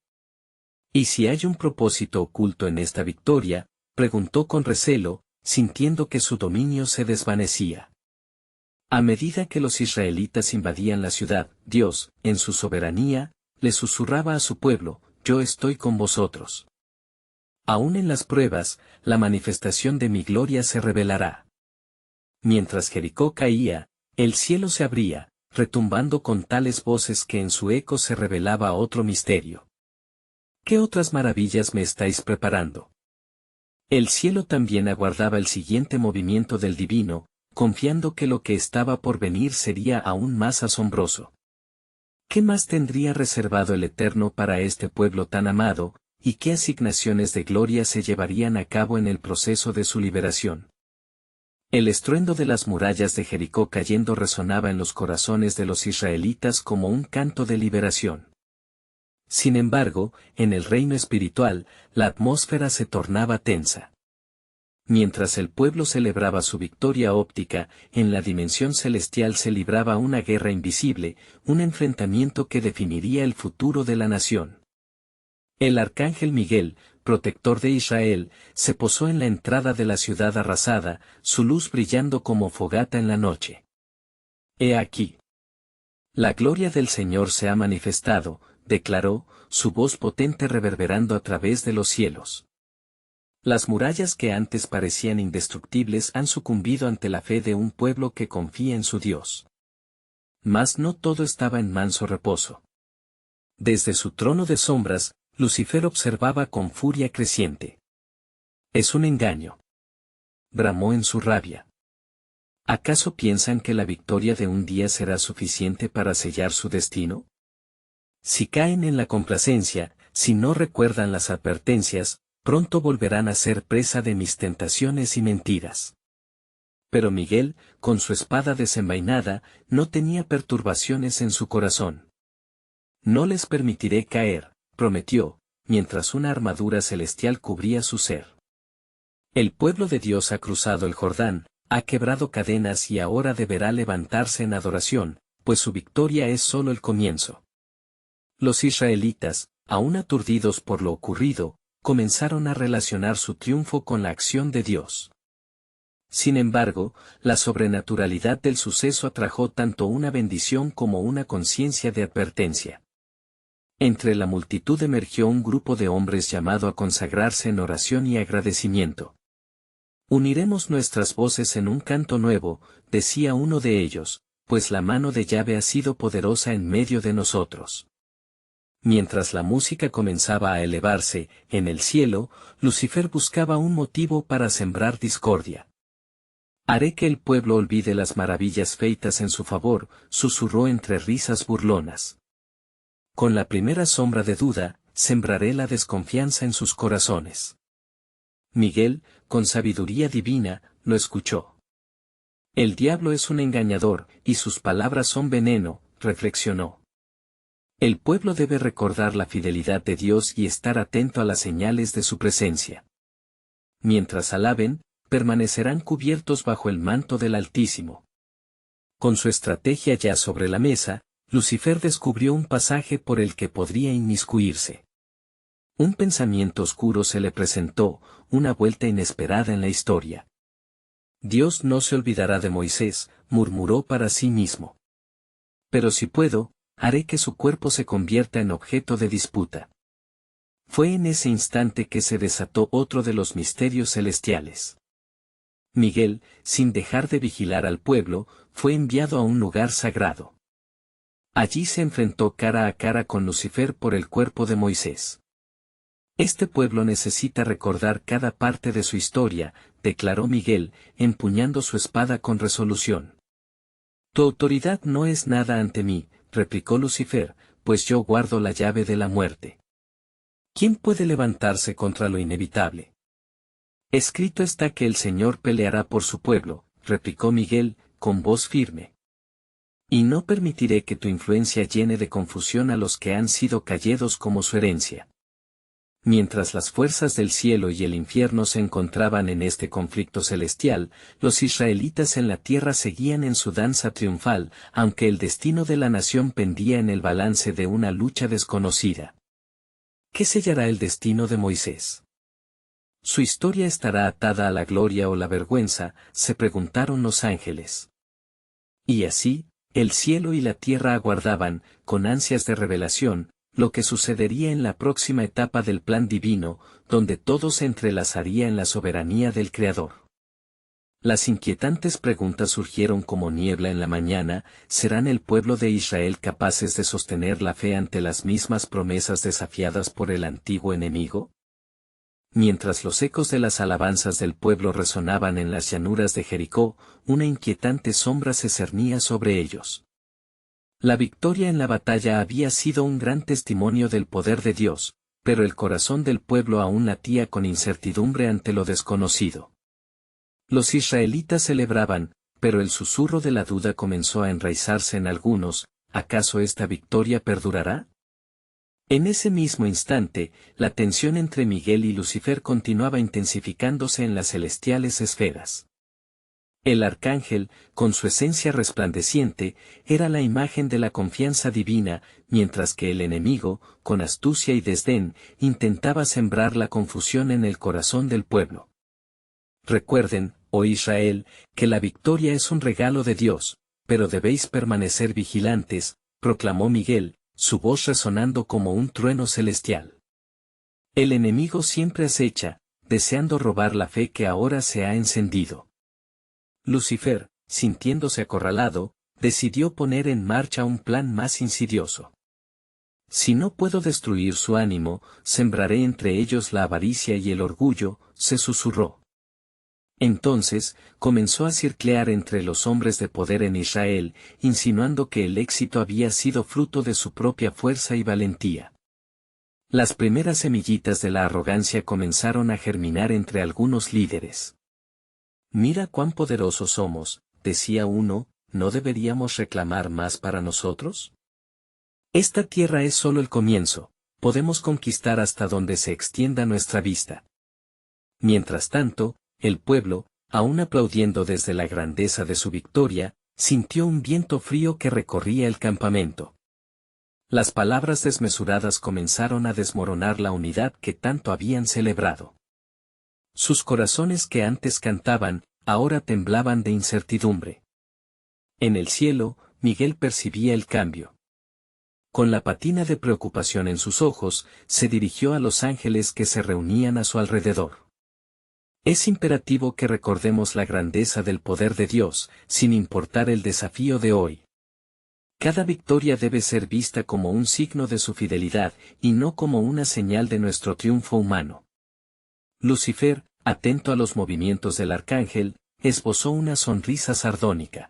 ¿Y si hay un propósito oculto en esta victoria?, preguntó con recelo, sintiendo que su dominio se desvanecía. A medida que los israelitas invadían la ciudad, Dios, en su soberanía, le susurraba a su pueblo: «Yo estoy con vosotros. Aún en las pruebas, la manifestación de mi gloria se revelará». Mientras Jericó caía, el cielo se abría, retumbando con tales voces que en su eco se revelaba otro misterio. ¿Qué otras maravillas me estáis preparando? El cielo también aguardaba el siguiente movimiento del divino, confiando que lo que estaba por venir sería aún más asombroso. ¿Qué más tendría reservado el Eterno para este pueblo tan amado, y qué asignaciones de gloria se llevarían a cabo en el proceso de su liberación? El estruendo de las murallas de Jericó cayendo resonaba en los corazones de los israelitas como un canto de liberación. Sin embargo, en el reino espiritual, la atmósfera se tornaba tensa. Mientras el pueblo celebraba su victoria óptica, en la dimensión celestial se libraba una guerra invisible, un enfrentamiento que definiría el futuro de la nación. El arcángel Miguel, protector de Israel, se posó en la entrada de la ciudad arrasada, su luz brillando como fogata en la noche. He aquí. La gloria del Señor se ha manifestado, declaró, su voz potente reverberando a través de los cielos. Las murallas que antes parecían indestructibles han sucumbido ante la fe de un pueblo que confía en su Dios. Mas no todo estaba en manso reposo. Desde su trono de sombras, Lucifer observaba con furia creciente. Es un engaño. Bramó en su rabia. ¿Acaso piensan que la victoria de un día será suficiente para sellar su destino? Si caen en la complacencia, si no recuerdan las advertencias, pronto volverán a ser presa de mis tentaciones y mentiras. Pero Miguel, con su espada desenvainada, no tenía perturbaciones en su corazón. No les permitiré caer, prometió, mientras una armadura celestial cubría su ser. El pueblo de Dios ha cruzado el Jordán, ha quebrado cadenas y ahora deberá levantarse en adoración, pues su victoria es solo el comienzo. Los israelitas, aún aturdidos por lo ocurrido, comenzaron a relacionar su triunfo con la acción de Dios. Sin embargo, la sobrenaturalidad del suceso atrajo tanto una bendición como una conciencia de advertencia. Entre la multitud emergió un grupo de hombres llamado a consagrarse en oración y agradecimiento. Uniremos nuestras voces en un canto nuevo, decía uno de ellos, pues la mano de Yahvé ha sido poderosa en medio de nosotros. Mientras la música comenzaba a elevarse, en el cielo, Lucifer buscaba un motivo para sembrar discordia. Haré que el pueblo olvide las maravillas feitas en su favor, susurró entre risas burlonas. Con la primera sombra de duda, sembraré la desconfianza en sus corazones. Miguel, con sabiduría divina, lo escuchó. El diablo es un engañador, y sus palabras son veneno, reflexionó. El pueblo debe recordar la fidelidad de Dios y estar atento a las señales de su presencia. Mientras alaben, permanecerán cubiertos bajo el manto del Altísimo. Con su estrategia ya sobre la mesa, Lucifer descubrió un pasaje por el que podría inmiscuirse. Un pensamiento oscuro se le presentó, una vuelta inesperada en la historia. Dios no se olvidará de Moisés, murmuró para sí mismo. Pero si puedo, haré que su cuerpo se convierta en objeto de disputa. Fue en ese instante que se desató otro de los misterios celestiales. Miguel, sin dejar de vigilar al pueblo, fue enviado a un lugar sagrado. Allí se enfrentó cara a cara con Lucifer por el cuerpo de Moisés. Este pueblo necesita recordar cada parte de su historia, declaró Miguel, empuñando su espada con resolución. Tu autoridad no es nada ante mí, replicó Lucifer, pues yo guardo la llave de la muerte. ¿Quién puede levantarse contra lo inevitable? Escrito está que el Señor peleará por su pueblo, replicó Miguel, con voz firme. Y no permitiré que tu influencia llene de confusión a los que han sido callados como su herencia. Mientras las fuerzas del cielo y el infierno se encontraban en este conflicto celestial, los israelitas en la tierra seguían en su danza triunfal, aunque el destino de la nación pendía en el balance de una lucha desconocida. ¿Qué sellará el destino de Moisés? ¿Su historia estará atada a la gloria o la vergüenza?, se preguntaron los ángeles. Y así, el cielo y la tierra aguardaban, con ansias de revelación, lo que sucedería en la próxima etapa del plan divino, donde todo se entrelazaría en la soberanía del Creador. Las inquietantes preguntas surgieron como niebla en la mañana: ¿serán el pueblo de Israel capaces de sostener la fe ante las mismas promesas desafiadas por el antiguo enemigo? Mientras los ecos de las alabanzas del pueblo resonaban en las llanuras de Jericó, una inquietante sombra se cernía sobre ellos. La victoria en la batalla había sido un gran testimonio del poder de Dios, pero el corazón del pueblo aún latía con incertidumbre ante lo desconocido. Los israelitas celebraban, pero el susurro de la duda comenzó a enraizarse en algunos: ¿acaso esta victoria perdurará? En ese mismo instante, la tensión entre Miguel y Lucifer continuaba intensificándose en las celestiales esferas. El arcángel, con su esencia resplandeciente, era la imagen de la confianza divina, mientras que el enemigo, con astucia y desdén, intentaba sembrar la confusión en el corazón del pueblo. Recuerden, oh Israel, que la victoria es un regalo de Dios, pero debéis permanecer vigilantes, proclamó Miguel, su voz resonando como un trueno celestial. El enemigo siempre acecha, deseando robar la fe que ahora se ha encendido. Lucifer, sintiéndose acorralado, decidió poner en marcha un plan más insidioso. Si no puedo destruir su ánimo, sembraré entre ellos la avaricia y el orgullo, se susurró. Entonces, comenzó a circlear entre los hombres de poder en Israel, insinuando que el éxito había sido fruto de su propia fuerza y valentía. Las primeras semillitas de la arrogancia comenzaron a germinar entre algunos líderes. Mira cuán poderosos somos, decía uno, ¿no deberíamos reclamar más para nosotros? Esta tierra es solo el comienzo, podemos conquistar hasta donde se extienda nuestra vista. Mientras tanto, el pueblo, aún aplaudiendo desde la grandeza de su victoria, sintió un viento frío que recorría el campamento. Las palabras desmesuradas comenzaron a desmoronar la unidad que tanto habían celebrado. Sus corazones que antes cantaban, ahora temblaban de incertidumbre. En el cielo, Miguel percibía el cambio. Con la patina de preocupación en sus ojos, se dirigió a los ángeles que se reunían a su alrededor. Es imperativo que recordemos la grandeza del poder de Dios, sin importar el desafío de hoy. Cada victoria debe ser vista como un signo de su fidelidad, y no como una señal de nuestro triunfo humano. Lucifer, atento a los movimientos del arcángel, esbozó una sonrisa sardónica.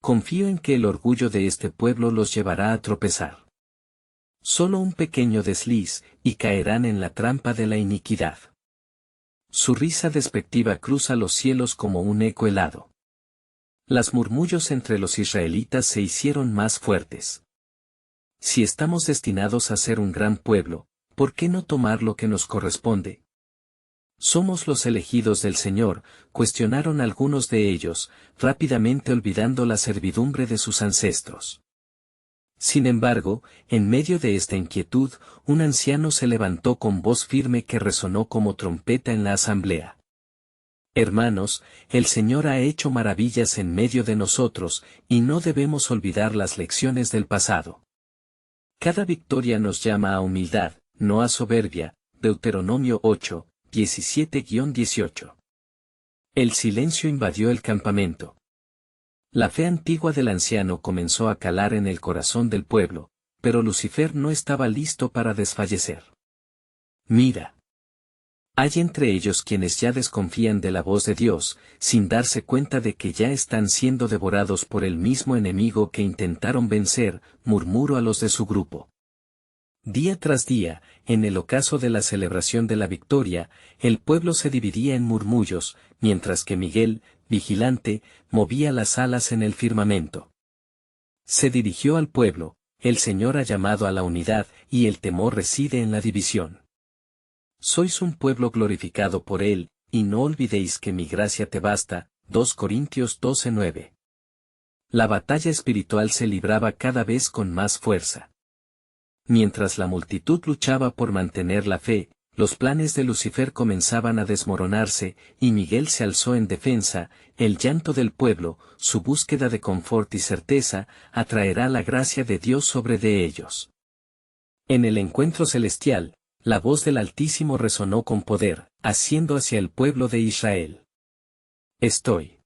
Confío en que el orgullo de este pueblo los llevará a tropezar. Solo un pequeño desliz, y caerán en la trampa de la iniquidad. Su risa despectiva cruza los cielos como un eco helado. Los murmullos entre los israelitas se hicieron más fuertes. Si estamos destinados a ser un gran pueblo, ¿por qué no tomar lo que nos corresponde? Somos los elegidos del Señor, cuestionaron algunos de ellos, rápidamente olvidando la servidumbre de sus ancestros. Sin embargo, en medio de esta inquietud, un anciano se levantó con voz firme que resonó como trompeta en la asamblea. Hermanos, el Señor ha hecho maravillas en medio de nosotros, y no debemos olvidar las lecciones del pasado. Cada victoria nos llama a humildad, no a soberbia, Deuteronomio 8, 17-18. El silencio invadió el campamento. La fe antigua del anciano comenzó a calar en el corazón del pueblo, pero Lucifer no estaba listo para desfallecer. Mira. Hay entre ellos quienes ya desconfían de la voz de Dios, sin darse cuenta de que ya están siendo devorados por el mismo enemigo que intentaron vencer, murmuró a los de su grupo. Día tras día, en el ocaso de la celebración de la victoria, el pueblo se dividía en murmullos, mientras que Miguel, vigilante, movía las alas en el firmamento. Se dirigió al pueblo, el Señor ha llamado a la unidad, y el temor reside en la división. Sois un pueblo glorificado por Él, y no olvidéis que mi gracia te basta, 2 Corintios 12:9. La batalla espiritual se libraba cada vez con más fuerza. Mientras la multitud luchaba por mantener la fe, los planes de Lucifer comenzaban a desmoronarse, y Miguel se alzó en defensa. El llanto del pueblo, su búsqueda de confort y certeza, atraerá la gracia de Dios sobre de ellos. En el encuentro celestial, la voz del Altísimo resonó con poder, haciendo hacia el pueblo de Israel. Estoy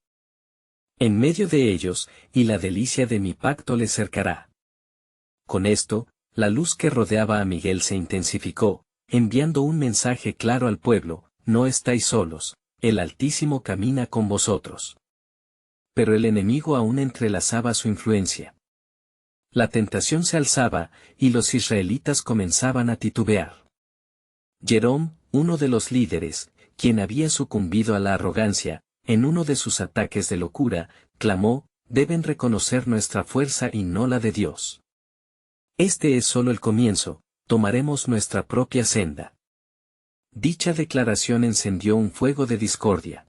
en medio de ellos, y la delicia de mi pacto les cercará. Con esto, la luz que rodeaba a Miguel se intensificó, enviando un mensaje claro al pueblo: no estáis solos, el Altísimo camina con vosotros. Pero el enemigo aún entrelazaba su influencia. La tentación se alzaba, y los israelitas comenzaban a titubear. Jerón, uno de los líderes, quien había sucumbido a la arrogancia, en uno de sus ataques de locura, clamó: deben reconocer nuestra fuerza y no la de Dios. Este es solo el comienzo, tomaremos nuestra propia senda. Dicha declaración encendió un fuego de discordia.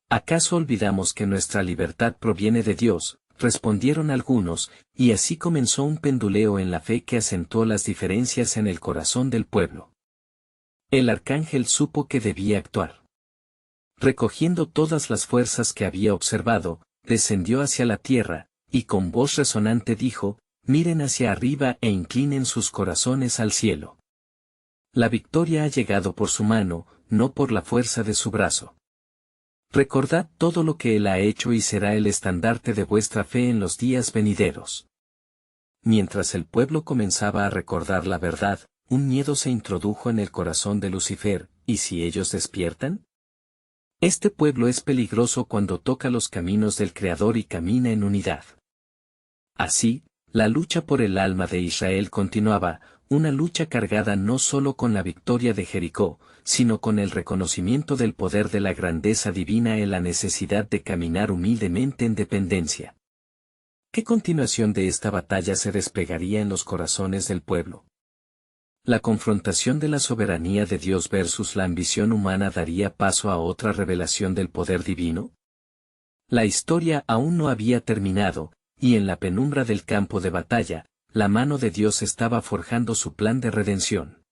¿Acaso olvidamos que nuestra libertad proviene de Dios?, respondieron algunos, y así comenzó un penduleo en la fe que acentuó las diferencias en el corazón del pueblo. El arcángel supo que debía actuar. Recogiendo todas las fuerzas que había observado, descendió hacia la tierra, y con voz resonante dijo: miren hacia arriba e inclinen sus corazones al cielo. La victoria ha llegado por su mano, no por la fuerza de su brazo. Recordad todo lo que Él ha hecho y será el estandarte de vuestra fe en los días venideros. Mientras el pueblo comenzaba a recordar la verdad, un miedo se introdujo en el corazón de Lucifer, ¿y si ellos despiertan? Este pueblo es peligroso cuando toca los caminos del Creador y camina en unidad. Así, la lucha por el alma de Israel continuaba, una lucha cargada no solo con la victoria de Jericó, sino con el reconocimiento del poder de la grandeza divina y la necesidad de caminar humildemente en dependencia. ¿Qué continuación de esta batalla se desplegaría en los corazones del pueblo? La confrontación de la soberanía de Dios versus la ambición humana daría paso a otra revelación del poder divino. La historia aún no había terminado, y en la penumbra del campo de batalla, la mano de Dios estaba forjando su plan de redención.